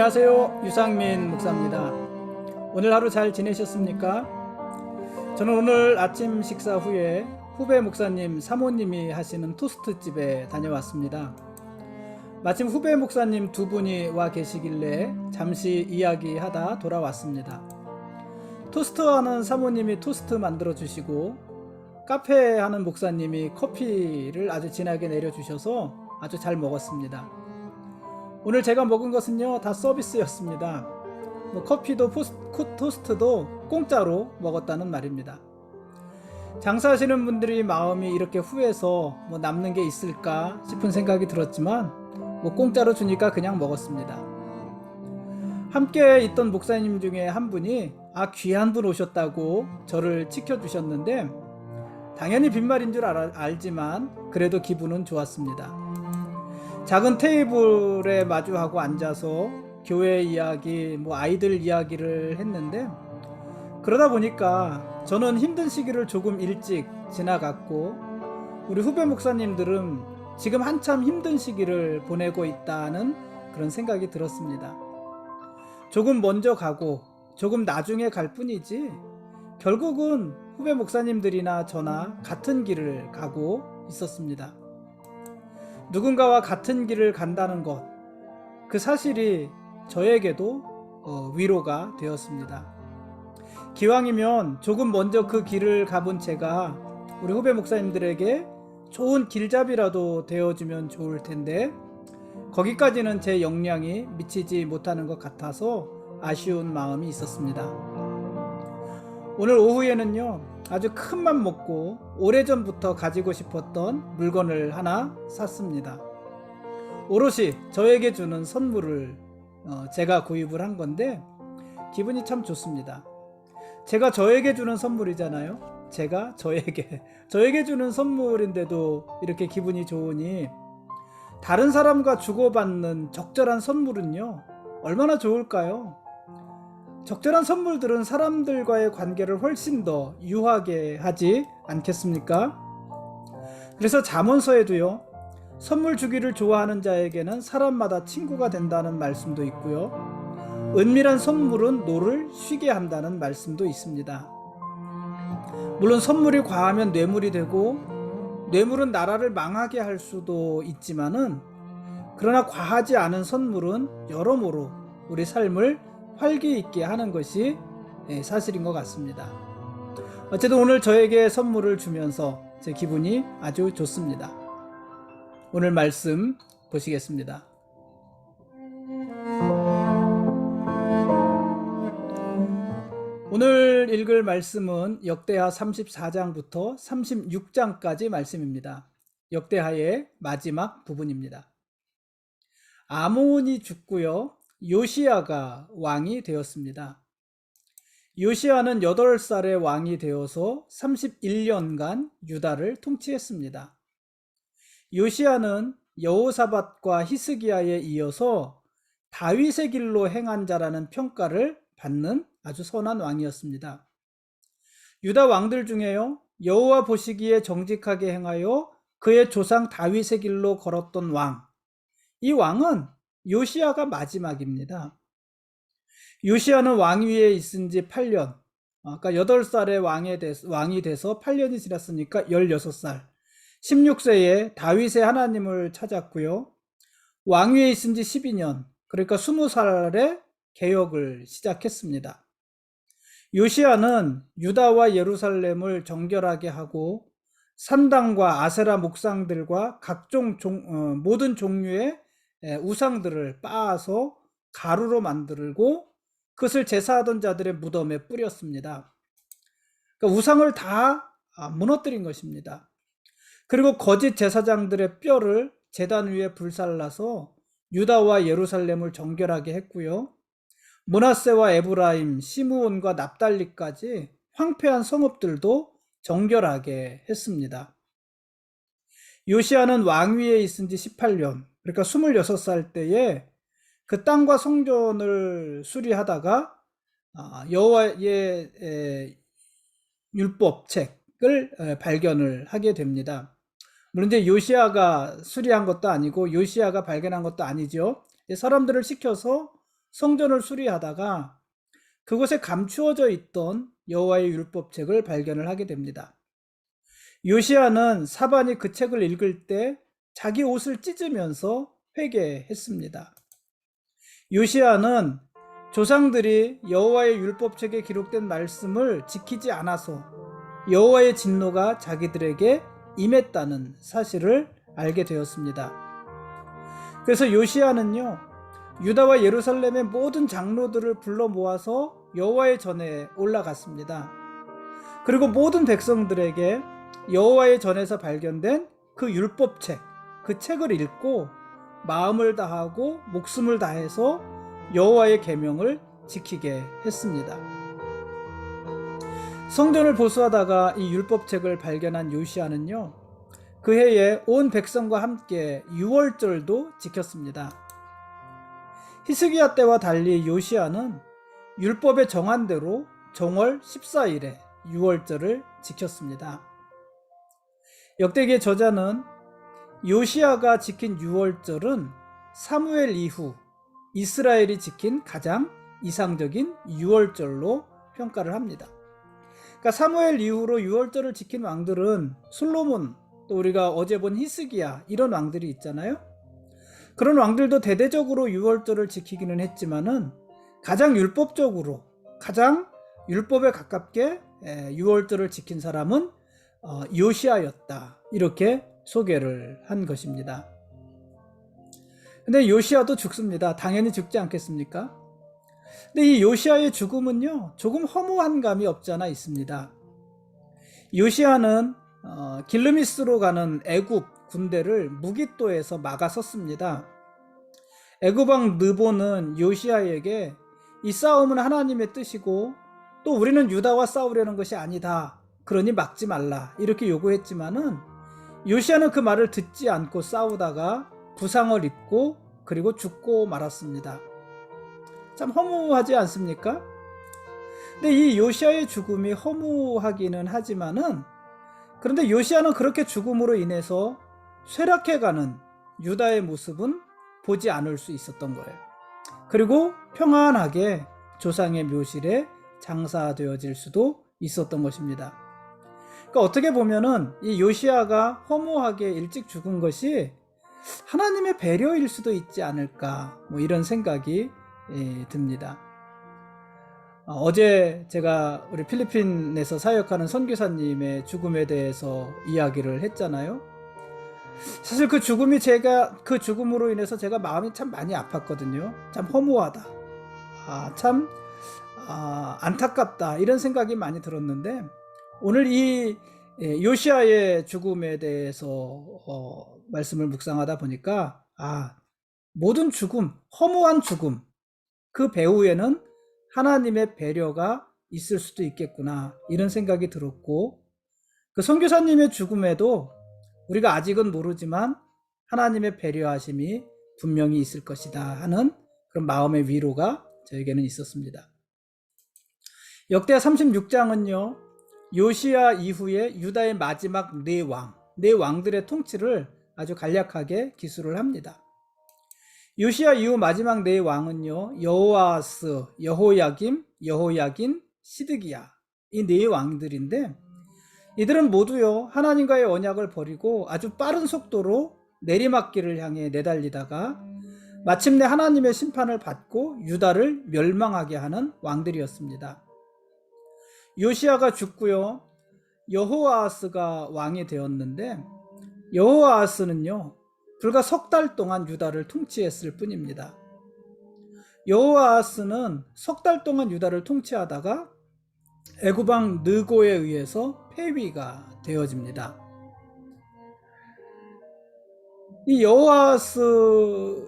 안녕하세요. 유상민 목사입니다. 오늘 하루 잘 지내셨습니까? 저는 오늘 아침 식사 후에 후배 목사님 사모님이 하시는 토스트 집에 다녀왔습니다. 마침 후배 목사님 두 분이 와 계시길래 잠시 이야기하다 돌아왔습니다. 토스트 하는 사모님이 토스트 만들어 주시고 카페 하는 목사님이 커피를 아주 진하게 내려주셔서 아주 잘 먹었습니다. 오늘 제가 먹은 것은요 다 서비스였습니다. 커피도 토스트도 공짜로 먹었다는 말입니다. 장사하시는 분들이 마음이 이렇게 후해서 남는 게 있을까 싶은 생각이 들었지만 공짜로 주니까 그냥 먹었습니다. 함께 있던 목사님 중에 한 분이 귀한 분 오셨다고 저를 지켜주셨는데 당연히 빈말인 줄 알지만 그래도 기분은 좋았습니다. 작은 테이블에 마주하고 앉아서 교회 이야기, 아이들 이야기를 했는데 그러다 보니까 저는 힘든 시기를 조금 일찍 지나갔고 우리 후배 목사님들은 지금 한참 힘든 시기를 보내고 있다는 그런 생각이 들었습니다. 조금 먼저 가고 조금 나중에 갈 뿐이지 결국은 후배 목사님들이나 저나 같은 길을 가고 있었습니다. 누군가와 같은 길을 간다는 것, 그 사실이 저에게도 위로가 되었습니다. 기왕이면 조금 먼저 그 길을 가본 제가 우리 후배 목사님들에게 좋은 길잡이라도 되어주면 좋을 텐데 거기까지는 제 역량이 미치지 못하는 것 같아서 아쉬운 마음이 있었습니다. 오늘 오후에는요 아주 큰 맘 먹고 오래전부터 가지고 싶었던 물건을 하나 샀습니다. 오롯이 저에게 주는 선물을 제가 구입을 한 건데 기분이 참 좋습니다. 제가 저에게 주는 선물이잖아요. 제가 저에게 주는 선물인데도 이렇게 기분이 좋으니 다른 사람과 주고받는 적절한 선물은요 얼마나 좋을까요? 적절한 선물들은 사람들과의 관계를 훨씬 더 유하게 하지 않겠습니까? 그래서 잠언서에도요 선물 주기를 좋아하는 자에게는 사람마다 친구가 된다는 말씀도 있고요 은밀한 선물은 노를 쉬게 한다는 말씀도 있습니다. 물론 선물이 과하면 뇌물이 되고 뇌물은 나라를 망하게 할 수도 있지만은 그러나 과하지 않은 선물은 여러모로 우리 삶을 활기 있게 하는 것이 사실인 것 같습니다. 어쨌든 오늘 저에게 선물을 주면서 제 기분이 아주 좋습니다. 오늘 말씀 보시겠습니다. 오늘 읽을 말씀은 역대하 34장부터 36장까지 말씀입니다. 역대하의 마지막 부분입니다. 아몬이 죽고요. 요시야가 왕이 되었습니다. 요시야는 8살의 왕이 되어서 31년간 유다를 통치했습니다. 요시야는 여호사밧과 히스기야에 이어서 다윗의 길로 행한 자라는 평가를 받는 아주 선한 왕이었습니다. 유다 왕들 중에요 여호와 보시기에 정직하게 행하여 그의 조상 다윗의 길로 걸었던 왕, 이 왕은 요시야가 마지막입니다. 요시야는 왕위에 있은 지 8년, 아까 8살의 왕이 돼서 8년이 지났으니까 16살, 16세에 다윗의 하나님을 찾았고요. 왕위에 있은 지 12년, 그러니까 20살에 개혁을 시작했습니다. 요시야는 유다와 예루살렘을 정결하게 하고 산당과 아세라 목상들과 각종 모든 종류의 우상들을 빻아서 가루로 만들고 그것을 제사하던 자들의 무덤에 뿌렸습니다. 그러니까 우상을 다 무너뜨린 것입니다. 그리고 거짓 제사장들의 뼈를 제단 위에 불살라서 유다와 예루살렘을 정결하게 했고요. 므낫세와 에브라임, 시므온과 납달리까지 황폐한 성읍들도 정결하게 했습니다. 요시야는 왕위에 있은 지 18년, 그러니까 26살 때에 그 땅과 성전을 수리하다가 여호와의 율법책을 발견을 하게 됩니다. 물론 이제 요시야가 수리한 것도 아니고 요시야가 발견한 것도 아니죠. 사람들을 시켜서 성전을 수리하다가 그곳에 감추어져 있던 여호와의 율법책을 발견을 하게 됩니다. 요시야는 사반이 그 책을 읽을 때 자기 옷을 찢으면서 회개했습니다. 요시야는 조상들이 여호와의 율법책에 기록된 말씀을 지키지 않아서 여호와의 진노가 자기들에게 임했다는 사실을 알게 되었습니다. 그래서 요시야는요, 유다와 예루살렘의 모든 장로들을 불러 모아서 여호와의 전에 올라갔습니다. 그리고 모든 백성들에게 여호와의 전에서 발견된 그 율법책, 그 책을 읽고 마음을 다하고 목숨을 다해서 여호와의 계명을 지키게 했습니다. 성전을 보수하다가 이 율법책을 발견한 요시야는요, 그 해에 온 백성과 함께 유월절도 지켰습니다. 히스기야 때와 달리 요시야는 율법에 정한 대로 정월 14일에 유월절을 지켰습니다. 역대기의 저자는 요시야가 지킨 유월절은 사무엘 이후 이스라엘이 지킨 가장 이상적인 유월절로 평가를 합니다. 그러니까 사무엘 이후로 유월절을 지킨 왕들은 솔로몬, 또 우리가 어제 본 히스기야, 이런 왕들이 있잖아요. 그런 왕들도 대대적으로 유월절을 지키기는 했지만은 가장 율법적으로, 가장 율법에 가깝게 유월절을 지킨 사람은 요시야였다, 이렇게 소개를 한 것입니다. 근데 요시야도 죽습니다. 당연히 죽지 않겠습니까? 근데 이 요시야의 죽음은요, 조금 허무한 감이 없지 않아 있습니다. 요시야는 길르미스로 가는 애굽 군대를 무깃도에서 막아섰습니다. 애굽 왕 느보는 요시야에게 이 싸움은 하나님의 뜻이고 또 우리는 유다와 싸우려는 것이 아니다, 그러니 막지 말라, 이렇게 요구했지만은 요시야는 그 말을 듣지 않고 싸우다가 부상을 입고 그리고 죽고 말았습니다. 참 허무하지 않습니까? 근데 이 요시야의 죽음이 허무하기는 하지만은, 그런데 요시야는 그렇게 죽음으로 인해서 쇠락해가는 유다의 모습은 보지 않을 수 있었던 거예요. 그리고 평안하게 조상의 묘실에 장사되어질 수도 있었던 것입니다. 그러니까 어떻게 보면은 이 요시야가 허무하게 일찍 죽은 것이 하나님의 배려일 수도 있지 않을까, 이런 생각이 듭니다. 어제 제가 우리 필리핀에서 사역하는 선교사님의 죽음에 대해서 이야기를 했잖아요. 사실 그 죽음으로 인해서 제가 마음이 참 많이 아팠거든요. 참 허무하다, 참 안타깝다, 이런 생각이 많이 들었는데, 오늘 이 요시야의 죽음에 대해서 말씀을 묵상하다 보니까 모든 죽음, 허무한 죽음, 그 배후에는 하나님의 배려가 있을 수도 있겠구나, 이런 생각이 들었고, 그 선교사님의 죽음에도 우리가 아직은 모르지만 하나님의 배려하심이 분명히 있을 것이다 하는 그런 마음의 위로가 저에게는 있었습니다. 역대하 36장은요, 요시야 이후에 유다의 마지막 네 왕들의 통치를 아주 간략하게 기술을 합니다. 요시야 이후 마지막 네 왕은요, 여호아스, 여호야김, 여호야긴, 시드기야, 이 네 왕들인데, 이들은 모두요, 하나님과의 언약을 버리고 아주 빠른 속도로 내리막길을 향해 내달리다가 마침내 하나님의 심판을 받고 유다를 멸망하게 하는 왕들이었습니다. 요시야가 죽고요, 여호아스가 왕이 되었는데, 여호아스는요, 불과 석 달 동안 유다를 통치했을 뿐입니다. 여호아스는 석 달 동안 유다를 통치하다가 애굽 왕 느고에 의해서 폐위가 되어집니다. 이 여호아스가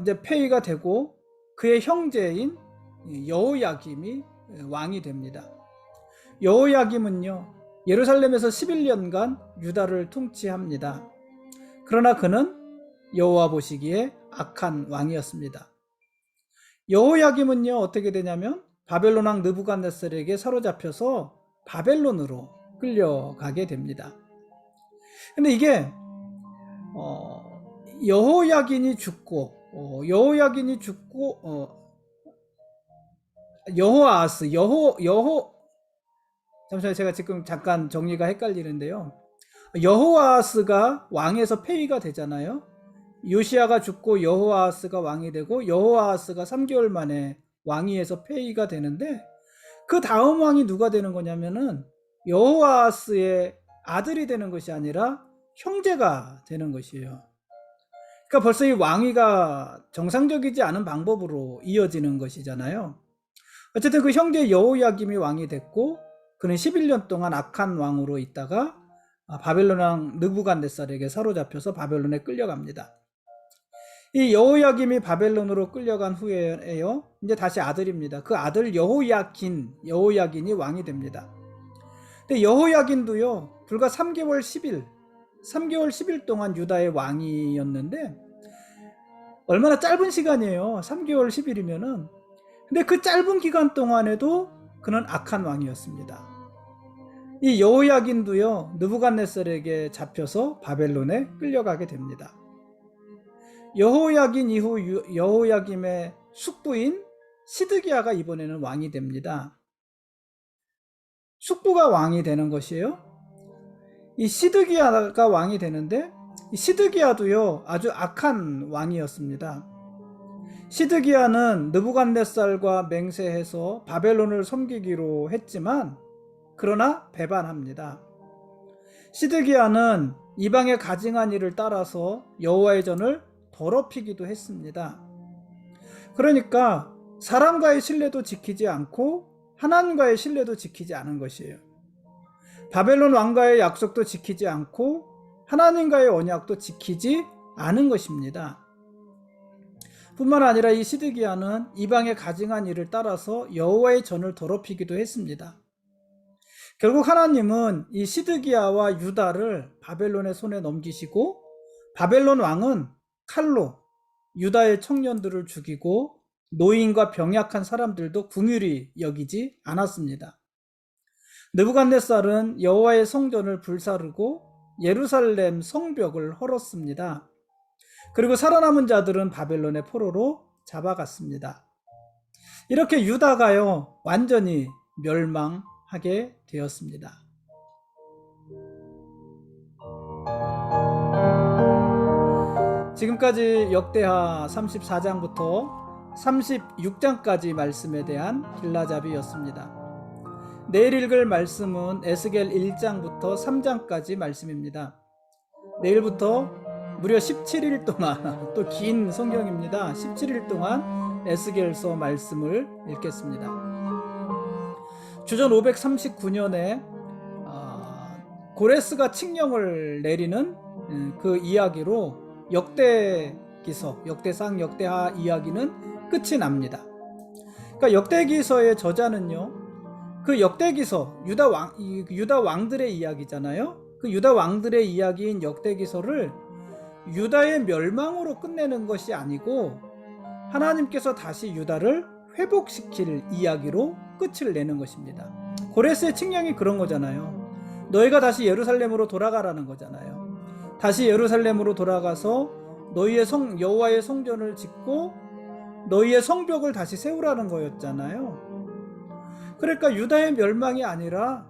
이제 폐위가 되고 그의 형제인 여호야김이 왕이 됩니다. 여호야김은요, 예루살렘에서 11년간 유다를 통치합니다. 그러나 그는 여호와 보시기에 악한 왕이었습니다. 여호야김은요, 어떻게 되냐면 바벨론 왕 느부갓네살에게 사로잡혀서 바벨론으로 끌려가게 됩니다. 근데 이게 여호야긴이 죽고 여호아하스 잠시만요. 제가 지금 잠깐 정리가 헷갈리는데요. 여호아하스가 왕에서 폐위가 되잖아요. 요시야가 죽고 여호아하스가 왕이 되고 여호아하스가 3개월 만에 왕위에서 폐위가 되는데 그 다음 왕이 누가 되는 거냐면은 여호아하스의 아들이 되는 것이 아니라 형제가 되는 것이에요. 그러니까 벌써 이 왕위가 정상적이지 않은 방법으로 이어지는 것이잖아요. 어쨌든 그 형제 여호야김이 왕이 됐고 그는 11년 동안 악한 왕으로 있다가 바벨론 왕 느부갓네살에게 사로잡혀서 바벨론에 끌려갑니다. 이 여호야김이 바벨론으로 끌려간 후에요. 이제 다시 아들입니다. 그 아들 여호야긴이 왕이 됩니다. 근데 여호야긴도요. 불과 3개월 10일 동안 유다의 왕이었는데 얼마나 짧은 시간이에요. 3개월 10일이면은. 근데 그 짧은 기간 동안에도 그는 악한 왕이었습니다. 이 여호야긴도요. 느부갓네살에게 잡혀서 바벨론에 끌려가게 됩니다. 여호야긴 이후 여호야김의 숙부인 시드기야가 이번에는 왕이 됩니다. 숙부가 왕이 되는 것이에요. 이 시드기야가 왕이 되는데 이 시드기야도요 아주 악한 왕이었습니다. 시드기야는 느부갓네살과 맹세해서 바벨론을 섬기기로 했지만 그러나 배반합니다. 시드기야는 이방의 가증한 일을 따라서 여호와의 전을 더럽히기도 했습니다. 그러니까 사람과의 신뢰도 지키지 않고 하나님과의 신뢰도 지키지 않은 것이에요. 바벨론 왕과의 약속도 지키지 않고 하나님과의 언약도 지키지 않은 것입니다. 뿐만 아니라 이 시드기야는 이방의 가증한 일을 따라서 여호와의 전을 더럽히기도 했습니다. 결국 하나님은 이 시드기야와 유다를 바벨론의 손에 넘기시고 바벨론 왕은 칼로 유다의 청년들을 죽이고 노인과 병약한 사람들도 긍휼히 여기지 않았습니다. 느부갓네살은 여호와의 성전을 불사르고 예루살렘 성벽을 헐었습니다. 그리고 살아남은 자들은 바벨론의 포로로 잡아갔습니다. 이렇게 유다가요 완전히 멸망하게 되었습니다. 지금까지 역대하 34장부터 36장까지 말씀에 대한 길라잡이였습니다. 내일 읽을 말씀은 에스겔 1장부터 3장까지 말씀입니다. 내일부터 무려 17일 동안 또 긴 성경입니다. 17일 동안 에스겔서 말씀을 읽겠습니다. 주전 539년에 고레스가 칙령을 내리는 그 이야기로 역대기서, 역대상, 역대하 이야기는 끝이 납니다. 그러니까 역대기서의 저자는요, 그 역대기서, 유다 왕들의 이야기잖아요. 그 유다 왕들의 이야기인 역대기서를 유다의 멸망으로 끝내는 것이 아니고 하나님께서 다시 유다를 회복시킬 이야기로 끝을 내는 것입니다. 고레스의 칙령이 그런 거잖아요. 너희가 다시 예루살렘으로 돌아가라는 거잖아요. 다시 예루살렘으로 돌아가서 너희의 여호와의 성전을 짓고 너희의 성벽을 다시 세우라는 거였잖아요. 그러니까 유다의 멸망이 아니라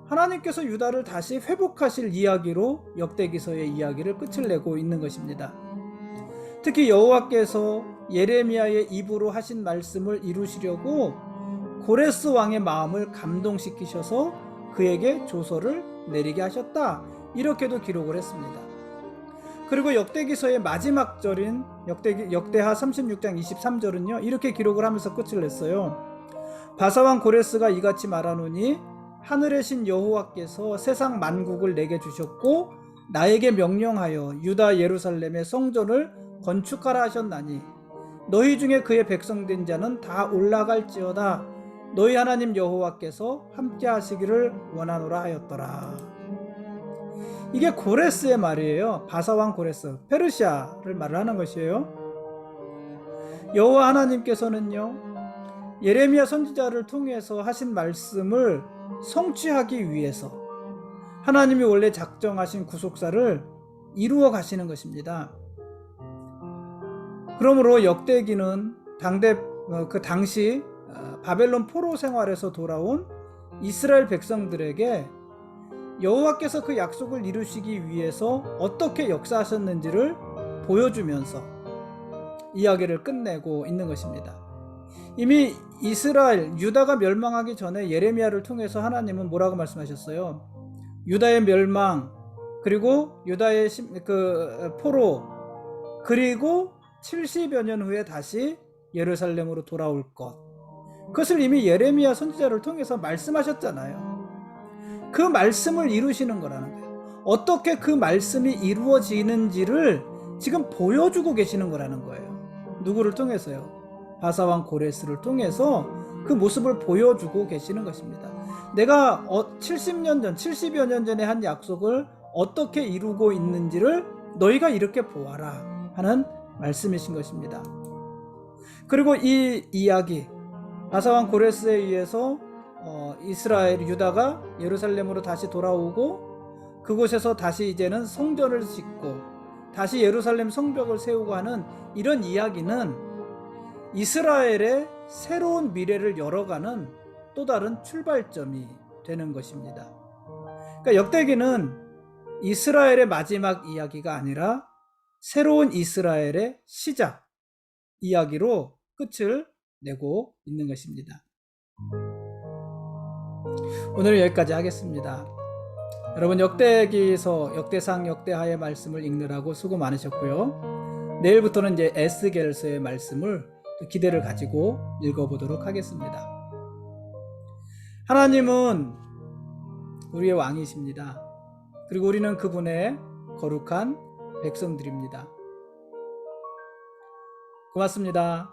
하나님께서 유다를 다시 회복하실 이야기로 역대기서의 이야기를 끝을 내고 있는 것입니다. 특히 여호와께서 예레미야의 입으로 하신 말씀을 이루시려고 고레스 왕의 마음을 감동시키셔서 그에게 조서를 내리게 하셨다. 이렇게도 기록을 했습니다. 그리고 역대기서의 마지막 절인 역대하 36장 23절은요 이렇게 기록을 하면서 끝을 냈어요. 바사왕 고레스가 이같이 말하노니 하늘의 신 여호와께서 세상 만국을 내게 주셨고 나에게 명령하여 유다 예루살렘의 성전을 건축하라 하셨나니 너희 중에 그의 백성된 자는 다 올라갈지어다. 너희 하나님 여호와께서 함께 하시기를 원하노라 하였더라. 이게 고레스의 말이에요. 바사왕 고레스, 페르시아를 말을 하는 것이에요. 여호와 하나님께서는요 예레미야 선지자를 통해서 하신 말씀을 성취하기 위해서 하나님이 원래 작정하신 구속사를 이루어 가시는 것입니다. 그러므로 역대기는 그 당시 바벨론 포로 생활에서 돌아온 이스라엘 백성들에게 여호와께서 그 약속을 이루시기 위해서 어떻게 역사하셨는지를 보여주면서 이야기를 끝내고 있는 것입니다. 이미 이스라엘, 유다가 멸망하기 전에 예레미야를 통해서 하나님은 뭐라고 말씀하셨어요? 유다의 멸망, 그리고 유다의 그 포로, 그리고 70여 년 후에 다시 예루살렘으로 돌아올 것, 그것을 이미 예레미야 선지자를 통해서 말씀하셨잖아요. 그 말씀을 이루시는 거라는 거예요. 어떻게 그 말씀이 이루어지는지를 지금 보여주고 계시는 거라는 거예요. 누구를 통해서요? 바사왕 고레스를 통해서 그 모습을 보여주고 계시는 것입니다. 내가 70년 전, 70여 년 전에 한 약속을 어떻게 이루고 있는지를 너희가 이렇게 보아라 하는 말씀이신 것입니다. 그리고 이 이야기, 바사왕 고레스에 의해서 이스라엘, 유다가 예루살렘으로 다시 돌아오고 그곳에서 다시 이제는 성전을 짓고 다시 예루살렘 성벽을 세우고 하는 이런 이야기는 이스라엘의 새로운 미래를 열어가는 또 다른 출발점이 되는 것입니다. 그러니까 역대기는 이스라엘의 마지막 이야기가 아니라 새로운 이스라엘의 시작 이야기로 끝을 내고 있는 것입니다. 오늘은 여기까지 하겠습니다. 여러분, 역대기에서 역대상, 역대하의 말씀을 읽느라고 수고 많으셨고요. 내일부터는 이제 에스겔서의 말씀을 기대를 가지고 읽어보도록 하겠습니다. 하나님은 우리의 왕이십니다. 그리고 우리는 그분의 거룩한 백성들입니다. 고맙습니다.